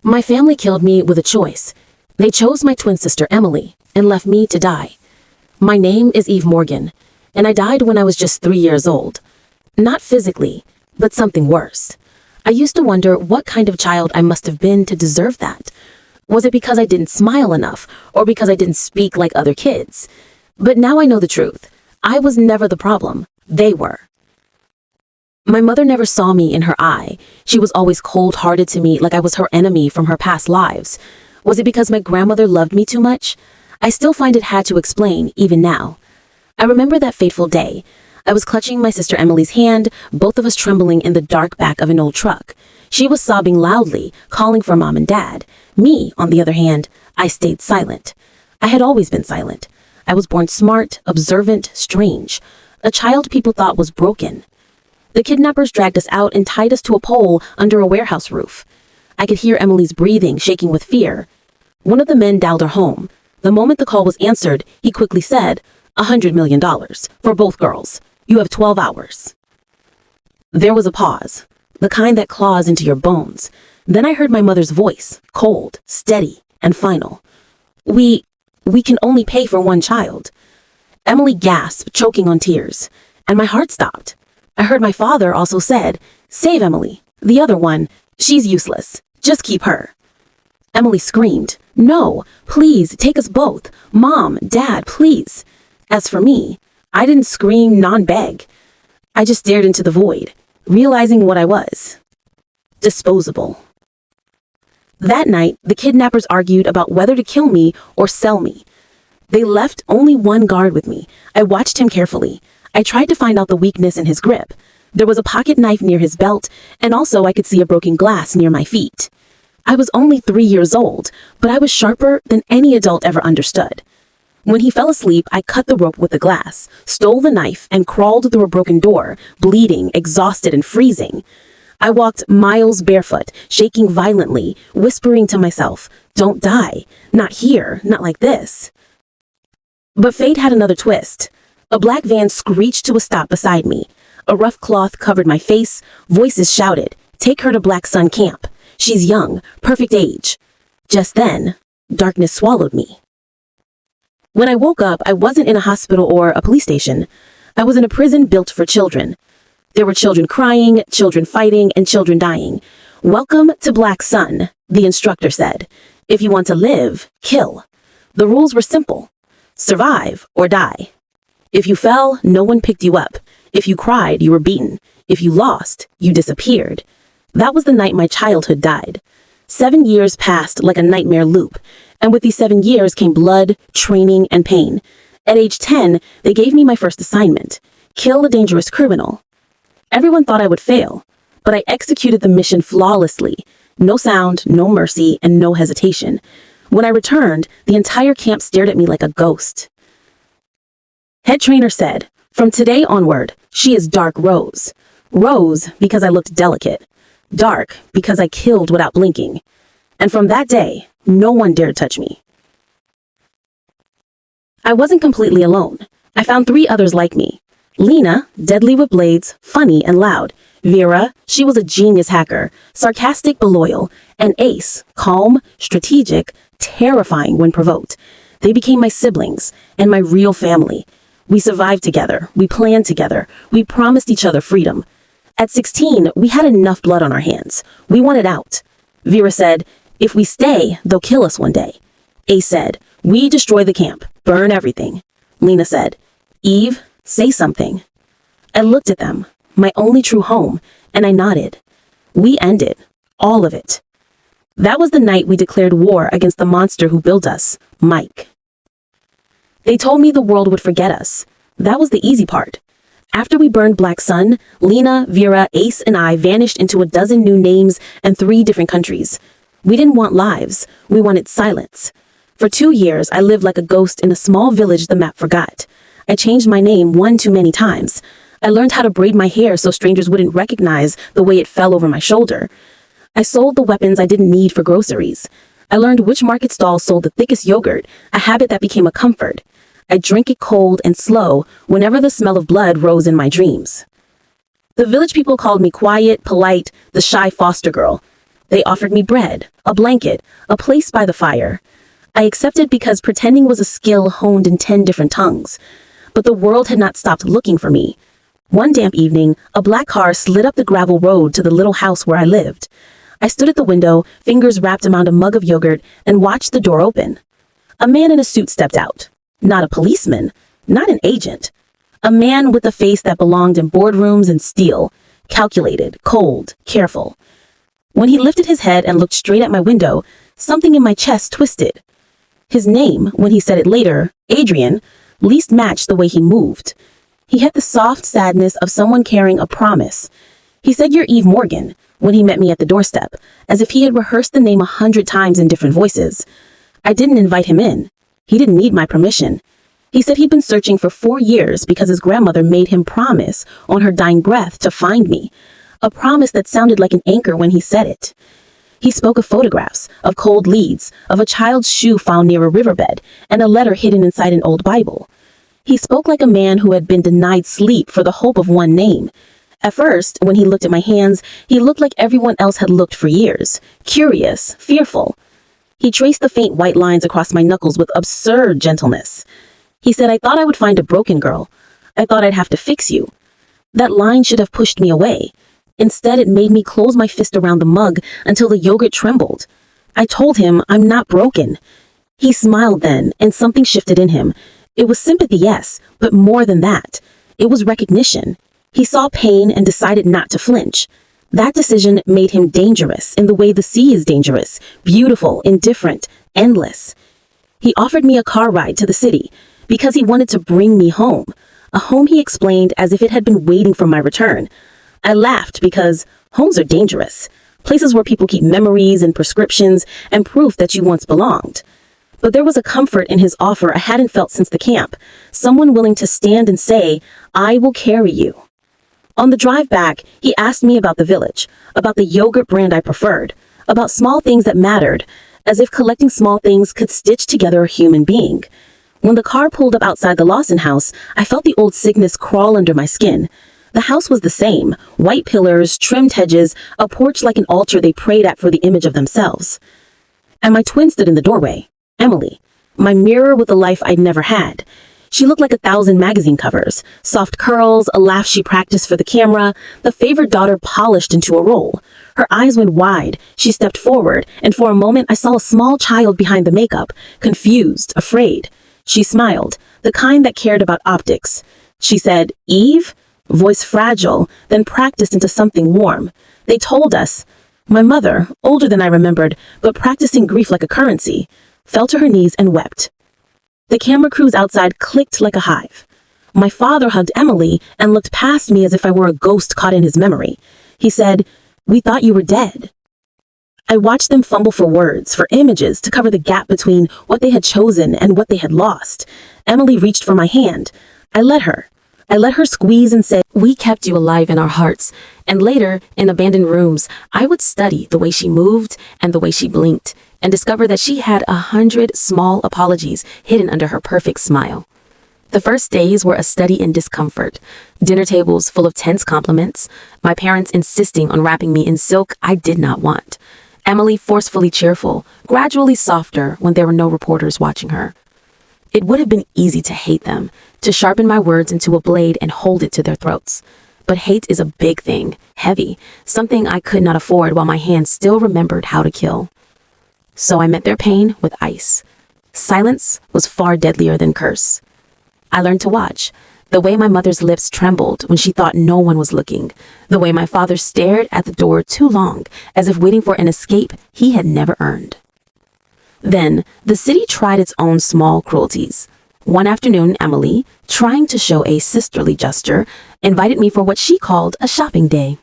My family killed me with a choice. They chose my twin sister Emily and left me to die. My name is Eve Morgan, and I died when I was just 3 years old. Not physically, but something worse. I used to wonder what kind of child I must have been to deserve that. Was it because I didn't smile enough, or because I didn't speak like other kids? But now I know the truth. I was never the problem. They were. My mother never saw me in her eye. She was always cold-hearted to me like I was her enemy from her past lives. Was it because my grandmother loved me too much? I still find it hard to explain, even now. I remember that fateful day. I was clutching my sister Emily's hand, both of us trembling in the dark back of an old truck. She was sobbing loudly, calling for Mom and Dad. Me, on the other hand, I stayed silent. I had always been silent. I was born smart, observant, strange. A child people thought was broken. The kidnappers dragged us out and tied us to a pole under a warehouse roof. I could hear Emily's breathing, shaking with fear. One of the men dialed her home. The moment the call was answered, he quickly said, $100 million for both girls. You have 12 hours. There was a pause, the kind that claws into your bones. Then I heard my mother's voice, cold, steady, and final. We can only pay for one child. Emily gasped, choking on tears, and my heart stopped. I heard my father also said, save Emily. The other one, she's useless. Just keep her. Emily screamed, no, please, take us both. Mom, Dad, please. As for me, I didn't scream, beg. I just stared into the void, realizing what I was. Disposable. That night, the kidnappers argued about whether to kill me or sell me. They left only one guard with me. I watched him carefully. I tried to find out the weakness in his grip. There was a pocket knife near his belt, and also I could see a broken glass near my feet. I was only 3 years old, but I was sharper than any adult ever understood. When he fell asleep, I cut the rope with the glass, stole the knife, and crawled through a broken door, bleeding, exhausted, and freezing. I walked miles barefoot, shaking violently, whispering to myself, don't die. Not here, not like this. But fate had another twist. A black van screeched to a stop beside me. A rough cloth covered my face. Voices shouted, take her to Black Sun Camp. She's young, perfect age. Just then, darkness swallowed me. When I woke up, I wasn't in a hospital or a police station. I was in a prison built for children. There were children crying, children fighting, and children dying. Welcome to Black Sun, the instructor said. If you want to live, kill. The rules were simple. Survive or die. If you fell, no one picked you up. If you cried, you were beaten. If you lost, you disappeared. That was the night my childhood died. 7 years passed like a nightmare loop, and with these 7 years came blood, training, and pain. At age 10, they gave me my first assignment: kill a dangerous criminal. Everyone thought I would fail, but I executed the mission flawlessly. No sound, no mercy, and no hesitation. When I returned, the entire camp stared at me like a ghost. Head trainer said, from today onward, she is Dark Rose. Rose because I looked delicate. Dark because I killed without blinking. And from that day, no one dared touch me. I wasn't completely alone. I found 3 others like me. Lena, deadly with blades, funny and loud. Vera, she was a genius hacker, sarcastic but loyal. And Ace, calm, strategic, terrifying when provoked. They became my siblings and my real family. We survived together. We planned together. We promised each other freedom. At 16, we had enough blood on our hands. We wanted out. Vera said, if we stay, they'll kill us one day. Ace said, we destroy the camp, burn everything. Lena said, Eve, say something. I looked at them, my only true home, and I nodded. We ended, all of it. That was the night we declared war against the monster who built us, Mike. They told me the world would forget us. That was the easy part. After we burned Black Sun, Lena, Vera, Ace, and I vanished into a dozen new names and 3 different countries. We didn't want lives. We wanted silence. For 2 years, I lived like a ghost in a small village the map forgot. I changed my name 1 too many times. I learned how to braid my hair so strangers wouldn't recognize the way it fell over my shoulder. I sold the weapons I didn't need for groceries. I learned which market stall sold the thickest yogurt, a habit that became a comfort. I drank it cold and slow whenever the smell of blood rose in my dreams. The village people called me quiet, polite, the shy foster girl. They offered me bread, a blanket, a place by the fire. I accepted because pretending was a skill honed in 10 different tongues. But the world had not stopped looking for me. One damp evening, a black car slid up the gravel road to the little house where I lived. I stood at the window, fingers wrapped around a mug of yogurt, and watched the door open. A man in a suit stepped out. Not a policeman, not an agent. A man with a face that belonged in boardrooms and steel, calculated, cold, careful. When he lifted his head and looked straight at my window, something in my chest twisted. His name, when he said it later, Adrian, least matched the way he moved. He had the soft sadness of someone carrying a promise. He said, "You're Eve Morgan," when he met me at the doorstep, as if he had rehearsed the name 100 times in different voices. I didn't invite him in. He didn't need my permission. He said he'd been searching for 4 years because his grandmother made him promise on her dying breath to find me. A promise that sounded like an anchor when he said it. He spoke of photographs, of cold leads, of a child's shoe found near a riverbed, and a letter hidden inside an old Bible. He spoke like a man who had been denied sleep for the hope of one name. At first, when he looked at my hands, he looked like everyone else had looked for years. Curious, fearful. He traced the faint white lines across my knuckles with absurd gentleness. He said, "I thought I would find a broken girl. I thought I'd have to fix you." That line should have pushed me away. Instead, it made me close my fist around the mug until the yogurt trembled. I told him, "I'm not broken." He smiled then, and something shifted in him. It was sympathy, yes, but more than that. It was recognition. He saw pain and decided not to flinch. That decision made him dangerous in the way the sea is dangerous, beautiful, indifferent, endless. He offered me a car ride to the city because he wanted to bring me home, a home he explained as if it had been waiting for my return. I laughed because homes are dangerous, places where people keep memories and prescriptions and proof that you once belonged. But there was a comfort in his offer I hadn't felt since the camp, someone willing to stand and say, "I will carry you." On the drive back, he asked me about the village, about the yogurt brand I preferred, about small things that mattered, as if collecting small things could stitch together a human being. When the car pulled up outside the Lawson house, I felt the old sickness crawl under my skin. The house was the same, white pillars, trimmed hedges, a porch like an altar they prayed at for the image of themselves. And my twin stood in the doorway, Emily, my mirror with a life I'd never had. She looked like 1,000 magazine covers, soft curls, a laugh she practiced for the camera, the favorite daughter polished into a role. Her eyes went wide, she stepped forward, and for a moment I saw a small child behind the makeup, confused, afraid. She smiled, the kind that cared about optics. She said, "Eve?" Voice fragile, then practiced into something warm. "They told us." My mother, older than I remembered, but practicing grief like a currency, fell to her knees and wept. The camera crews outside clicked like a hive. My father hugged Emily and looked past me as if I were a ghost caught in his memory. He said, "We thought you were dead." I watched them fumble for words, for images, to cover the gap between what they had chosen and what they had lost. Emily reached for my hand. I let her. I let her squeeze and say, "We kept you alive in our hearts." And later, in abandoned rooms, I would study the way she moved and the way she blinked, and discover that she had 100 small apologies hidden under her perfect smile. The first days were a study in discomfort. Dinner tables full of tense compliments, my parents insisting on wrapping me in silk I did not want. Emily forcefully cheerful, gradually softer when there were no reporters watching her. It would have been easy to hate them, to sharpen my words into a blade and hold it to their throats. But hate is a big thing, heavy, something I could not afford while my hands still remembered how to kill. So I met their pain with ice. Silence was far deadlier than curse. I learned to watch, the way my mother's lips trembled when she thought no one was looking, the way my father stared at the door too long, as if waiting for an escape he had never earned. Then, the city tried its own small cruelties. One afternoon, Emily, trying to show a sisterly gesture, invited me for what she called a shopping day.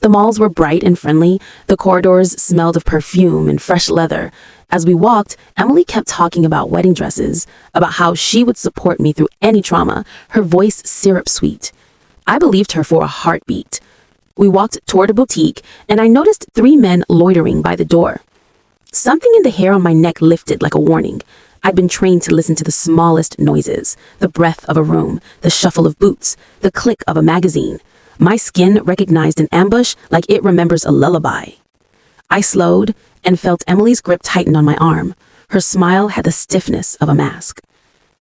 The malls were bright and friendly. The corridors smelled of perfume and fresh leather. As we walked, Emily kept talking about wedding dresses, about how she would support me through any trauma, her voice syrup sweet. I believed her for a heartbeat. We walked toward a boutique, and I noticed 3 men loitering by the door. Something in the hair on my neck lifted like a warning. I'd been trained to listen to the smallest noises, the breath of a room, the shuffle of boots, the click of a magazine. My skin recognized an ambush like it remembers a lullaby. I slowed and felt Emily's grip tighten on my arm. Her smile had the stiffness of a mask.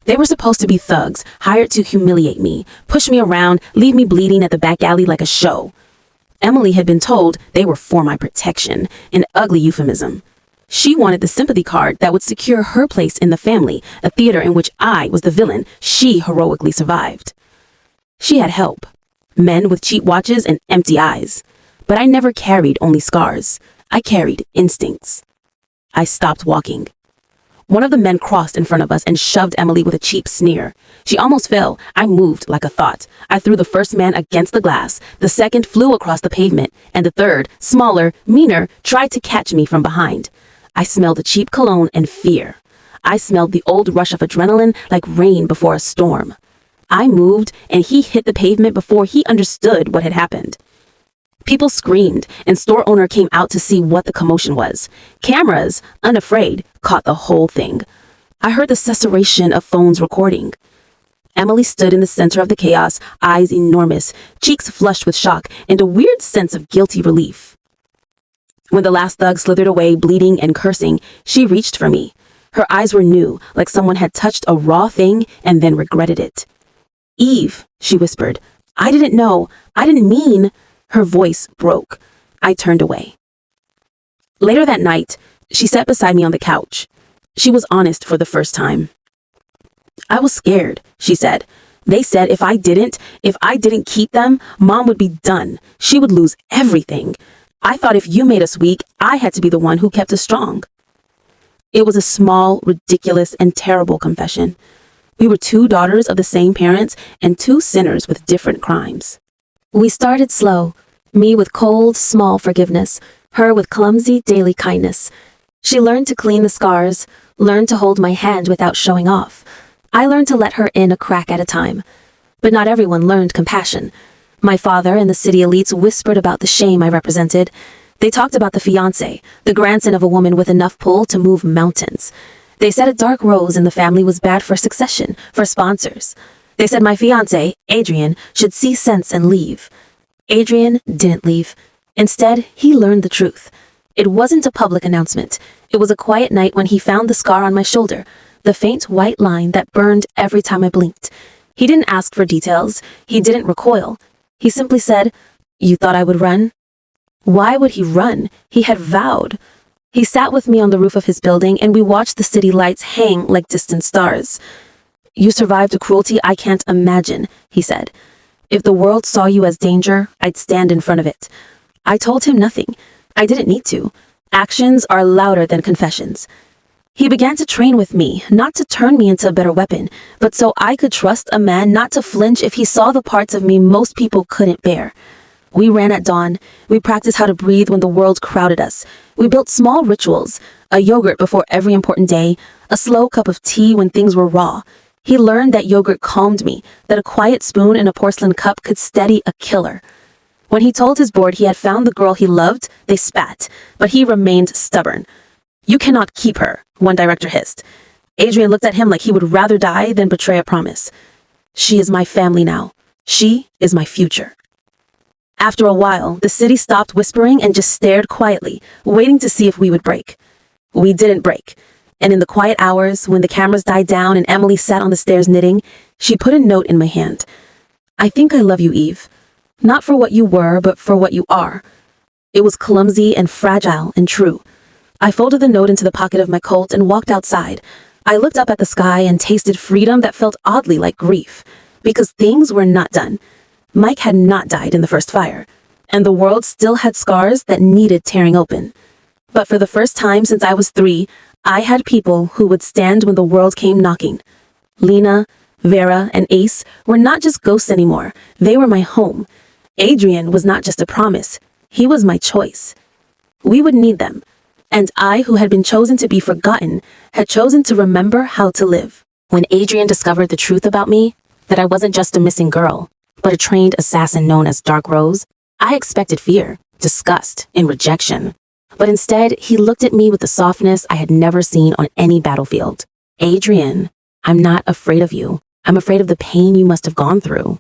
They were supposed to be thugs, hired to humiliate me, push me around, leave me bleeding at the back alley like a show. Emily had been told they were for my protection, an ugly euphemism. She wanted the sympathy card that would secure her place in the family, a theater in which I was the villain she heroically survived. She had help, men with cheap watches and empty eyes. But I never carried only scars. I carried instincts. I stopped walking. One of the men crossed in front of us and shoved Emily with a cheap sneer. She almost fell. I moved like a thought. I threw the first man against the glass. The second flew across the pavement, and the third, smaller, meaner, tried to catch me from behind. I smelled the cheap cologne and fear. I smelled the old rush of adrenaline like rain before a storm. I moved, and he hit the pavement before he understood what had happened. People screamed, and store owner came out to see what the commotion was. Cameras, unafraid, caught the whole thing. I heard the susurration of phones recording. Emily stood in the center of the chaos, eyes enormous, cheeks flushed with shock, and a weird sense of guilty relief. When the last thug slithered away, bleeding and cursing, she reached for me. Her eyes were new, like someone had touched a raw thing and then regretted it. "Eve," she whispered. "I didn't know. I didn't mean..." Her voice broke. I turned away. Later that night, she sat beside me on the couch. She was honest for the first time. "I was scared," she said. "They said if I didn't keep them, Mom would be done. She would lose everything. I thought if you made us weak, I had to be the one who kept us strong." It was a small, ridiculous, and terrible confession. We were two daughters of the same parents and two sinners with different crimes. We started slow, me with cold, small forgiveness, her with clumsy, daily kindness. She learned to clean the scars, learned to hold my hand without showing off. I learned to let her in a crack at a time. But not everyone learned compassion. My father and the city elites whispered about the shame I represented. They talked about the fiancé, the grandson of a woman with enough pull to move mountains. They said a dark rose in the family was bad for succession, for sponsors. They said my fiancé, Adrian, should see sense and leave. Adrian didn't leave. Instead, he learned the truth. It wasn't a public announcement. It was a quiet night when he found the scar on my shoulder, the faint white line that burned every time I blinked. He didn't ask for details. He didn't recoil. He simply said, "You thought I would run?" Why would he run? He had vowed. He sat with me on the roof of his building, and we watched the city lights hang like distant stars. "You survived a cruelty I can't imagine," he said. "If the world saw you as danger, I'd stand in front of it." I told him nothing. I didn't need to. Actions are louder than confessions. He began to train with me, not to turn me into a better weapon, but so I could trust a man not to flinch if he saw the parts of me most people couldn't bear. We ran at dawn. We practiced how to breathe when the world crowded us. We built small rituals, a yogurt before every important day, a slow cup of tea when things were raw. He learned that yogurt calmed me, that a quiet spoon in a porcelain cup could steady a killer. When he told his board he had found the girl he loved, they spat, but he remained stubborn. "You cannot keep her," one director hissed. Adrian looked at him like he would rather die than betray a promise. "She is my family now. She is my future." After a while, the city stopped whispering and just stared quietly, waiting to see if we would break. We didn't break. And in the quiet hours, when the cameras died down and Emily sat on the stairs knitting, she put a note in my hand. "I think I love you, Eve. Not for what you were, but for what you are." It was clumsy and fragile and true. I folded the note into the pocket of my coat and walked outside. I looked up at the sky and tasted freedom that felt oddly like grief, because things were not done. Mike had not died in the first fire, and the world still had scars that needed tearing open. But for the first time since I was 3, I had people who would stand when the world came knocking. Lena, Vera, and Ace were not just ghosts anymore. They were my home. Adrian was not just a promise. He was my choice. We would need them. And I, who had been chosen to be forgotten, had chosen to remember how to live. When Adrian discovered the truth about me, that I wasn't just a missing girl, but a trained assassin known as Dark Rose, I expected fear, disgust, and rejection. But instead, he looked at me with the softness I had never seen on any battlefield. "Adrian, I'm not afraid of you. I'm afraid of the pain you must have gone through."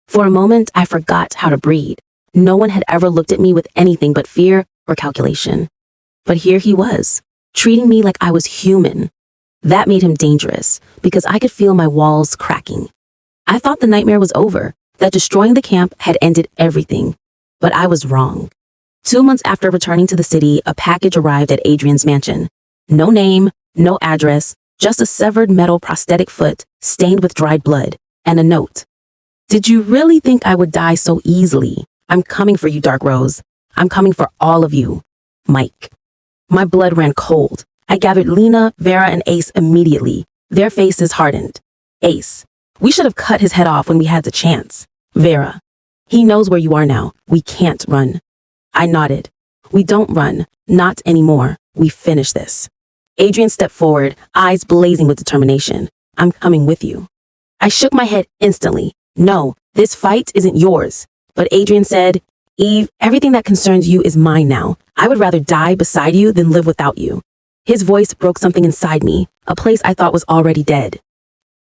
For a moment, I forgot how to breathe. No one had ever looked at me with anything but fear or calculation. But here he was, treating me like I was human. That made him dangerous because I could feel my walls cracking. I thought the nightmare was over, that destroying the camp had ended everything. But I was wrong. 2 months after returning to the city, a package arrived at Adrian's mansion. No name, no address, just a severed metal prosthetic foot stained with dried blood, and a note. Did you really think I would die so easily? I'm coming for you, Dark Rose. I'm coming for all of you. Mike. My blood ran cold. I gathered Lena, Vera, and Ace immediately. Their faces hardened. Ace. We should have cut his head off when we had the chance. Vera. He knows where you are now. We can't run. I nodded. We don't run. Not anymore. We finish this. Adrian stepped forward, eyes blazing with determination. I'm coming with you. I shook my head instantly. No, this fight isn't yours. But Adrian said, Eve, everything that concerns you is mine now. I would rather die beside you than live without you. His voice broke something inside me, a place I thought was already dead.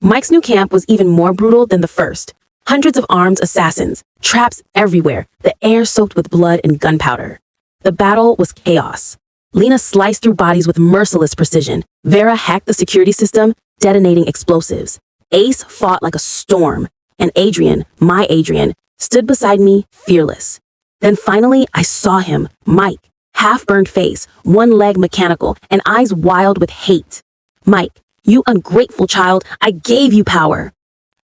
Mike's new camp was even more brutal than the first. Hundreds of armed assassins, traps everywhere, the air soaked with blood and gunpowder. The battle was chaos. Lena sliced through bodies with merciless precision. Vera hacked the security system, detonating explosives. Ace fought like a storm. And Adrian, my Adrian, stood beside me, fearless. Then finally, I saw him, Mike, half-burned face, one leg mechanical, and eyes wild with hate. Mike, you ungrateful child, I gave you power.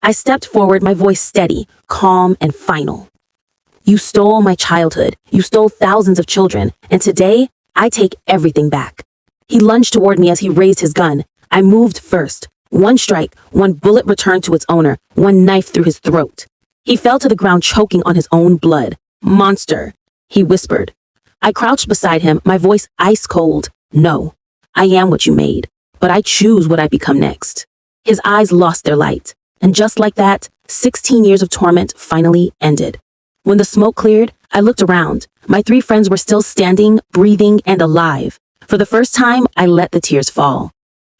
I stepped forward, my voice steady, calm, and final. You stole my childhood. You stole thousands of children, and today, I take everything back. He lunged toward me as he raised his gun. I moved first. One strike, one bullet returned to its owner, one knife through his throat. He fell to the ground choking on his own blood. Monster, he whispered. I crouched beside him, my voice ice cold. No, I am what you made, but I choose what I become next. His eyes lost their light, and just like that, 16 years of torment finally ended. When the smoke cleared, I looked around. My 3 friends were still standing, breathing, and alive. For the first time, I let the tears fall.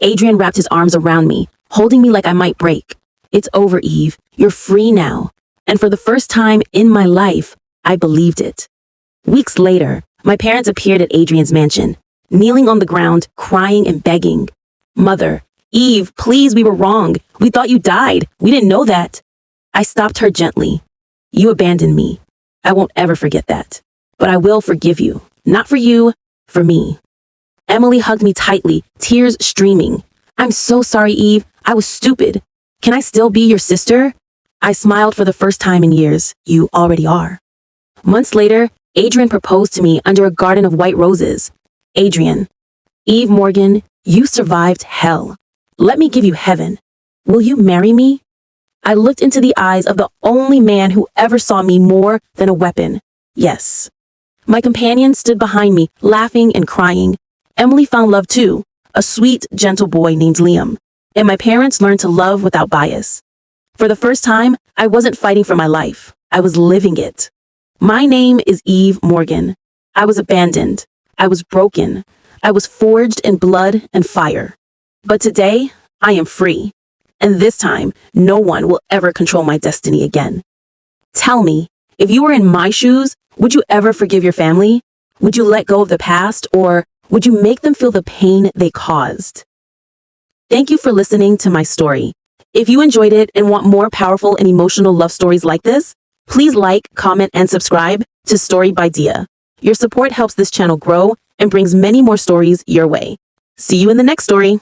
Adrian wrapped his arms around me, holding me like I might break. It's over, Eve. You're free now. And for the first time in my life, I believed it. Weeks later, my parents appeared at Adrian's mansion, kneeling on the ground, crying and begging. Mother, Eve, please, we were wrong. We thought you died. We didn't know that. I stopped her gently. You abandoned me. I won't ever forget that. But I will forgive you. Not for you, for me. Emily hugged me tightly, tears streaming. I'm so sorry, Eve. I was stupid. Can I still be your sister? I smiled for the first time in years. You already are. Months later, Adrian proposed to me under a garden of white roses. Adrian, Eve Morgan, you survived hell. Let me give you heaven. Will you marry me? I looked into the eyes of the only man who ever saw me more than a weapon. Yes. My companion stood behind me, laughing and crying. Emily found love too, a sweet, gentle boy named Liam. And my parents learned to love without bias. For the first time, I wasn't fighting for my life. I was living it. My name is Eve Morgan. I was abandoned. I was broken. I was forged in blood and fire. But today, I am free. And this time, no one will ever control my destiny again. Tell me, if you were in my shoes, would you ever forgive your family? Would you let go of the past, or would you make them feel the pain they caused? Thank you for listening to my story. If you enjoyed it and want more powerful and emotional love stories like this, please like, comment, and subscribe to Story by Dia. Your support helps this channel grow and brings many more stories your way. See you in the next story.